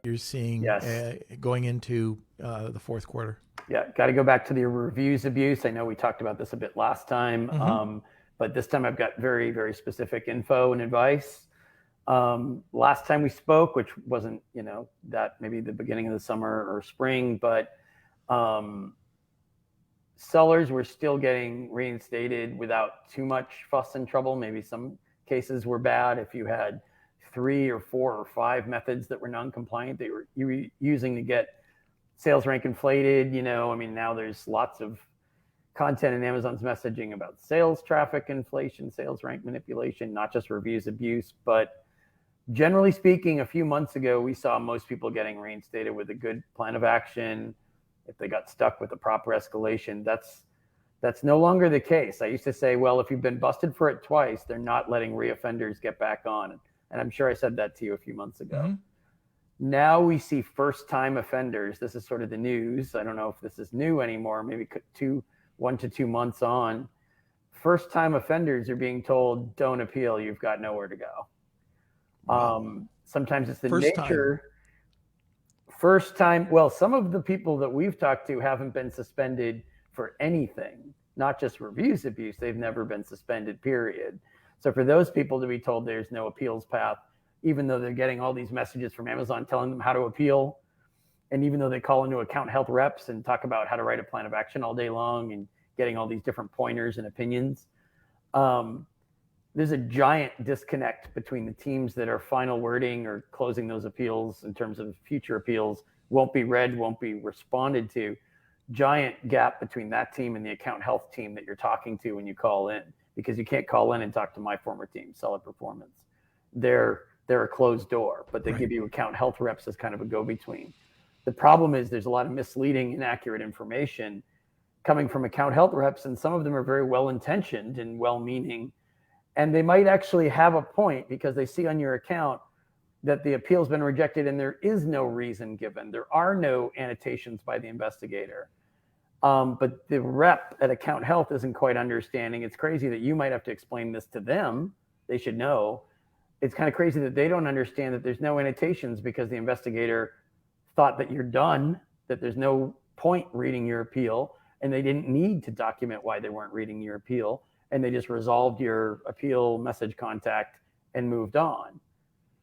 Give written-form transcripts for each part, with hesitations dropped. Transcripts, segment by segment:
You're seeing Yes. going into the fourth quarter. Yeah, got to go back to the reviews abuse. I know we talked about this a bit last time, but this time I've got very, very specific info and advice. Last time we spoke, which wasn't, that maybe the beginning of the summer or spring, but sellers were still getting reinstated without too much fuss and trouble. Maybe some cases were bad. If you had 3 or 4 or 5 methods that were non-compliant that you were using to get sales rank inflated, now there's lots of content in Amazon's messaging about sales traffic inflation, sales rank manipulation, not just reviews abuse. But generally speaking, a few months ago, we saw most people getting reinstated with a good plan of action. If they got stuck with the proper escalation, that's no longer the case. I used to say, well, if you've been busted for it twice, they're not letting reoffenders get back on. And I'm sure I said that to you a few months ago. Now we see first-time offenders. This is sort of the news. I don't know if this is new anymore, maybe 1 to 2 months on. First-time offenders are being told, don't appeal, you've got nowhere to go. Wow. Sometimes it's the nature. First time, well, some of the people that we've talked to haven't been suspended for anything, not just reviews abuse. They've never been suspended, period. So for those people to be told there's no appeals path, even though they're getting all these messages from Amazon telling them how to appeal, and even though they call into account health reps and talk about how to write a plan of action all day long and getting all these different pointers and opinions, there's a giant disconnect between the teams that are final wording or closing those appeals in terms of future appeals, won't be read, won't be responded to. Giant gap between that team and the account health team that you're talking to when you call in, because you can't call in and talk to my former team, Seller Performance. They're a closed door, but they give you account health reps as kind of a go-between. The problem is there's a lot of misleading, inaccurate information coming from account health reps, and some of them are very well-intentioned and well-meaning, and they might actually have a point because they see on your account that the appeal's been rejected and there is no reason given. There are no annotations by the investigator. But the rep at account health isn't quite understanding. It's crazy that you might have to explain this to them. They should know. It's kind of crazy that they don't understand that there's no annotations because the investigator thought that you're done, that there's no point reading your appeal, and they didn't need to document why they weren't reading your appeal, and they just resolved your appeal message contact and moved on.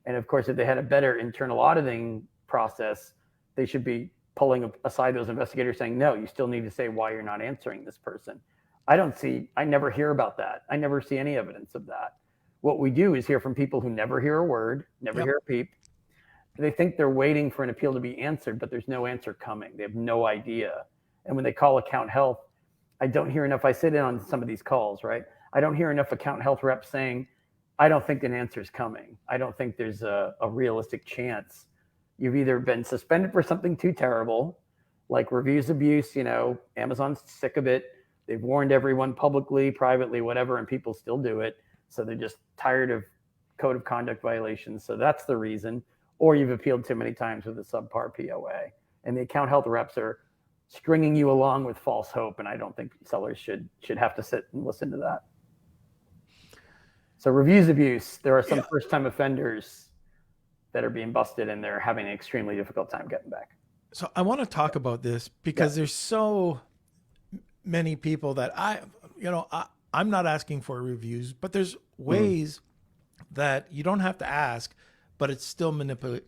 And of course, if they had a better internal auditing process, they should be pulling aside those investigators saying, no, you still need to say why you're not answering this person. I never hear about that. I never see any evidence of that. What we do is hear from people who never hear a word, never hear a peep. They think they're waiting for an appeal to be answered, but there's no answer coming. They have no idea. And when they call account health, I don't hear enough. I sit in on some of these calls, right? I don't hear enough account health reps saying, I don't think an answer is coming. I don't think there's a realistic chance. You've either been suspended for something too terrible, like reviews abuse, Amazon's sick of it. They've warned everyone publicly, privately, whatever, and people still do it. So they're just tired of code of conduct violations. So that's the reason. Or you've appealed too many times with a subpar POA. And the account health reps are stringing you along with false hope. And I don't think sellers should have to sit and listen to that. So reviews abuse, there are some first-time offenders that are being busted and they're having an extremely difficult time getting back. So I want to talk about this because there's so many people that I'm not asking for reviews, but there's ways that you don't have to ask, but it's still manipulated.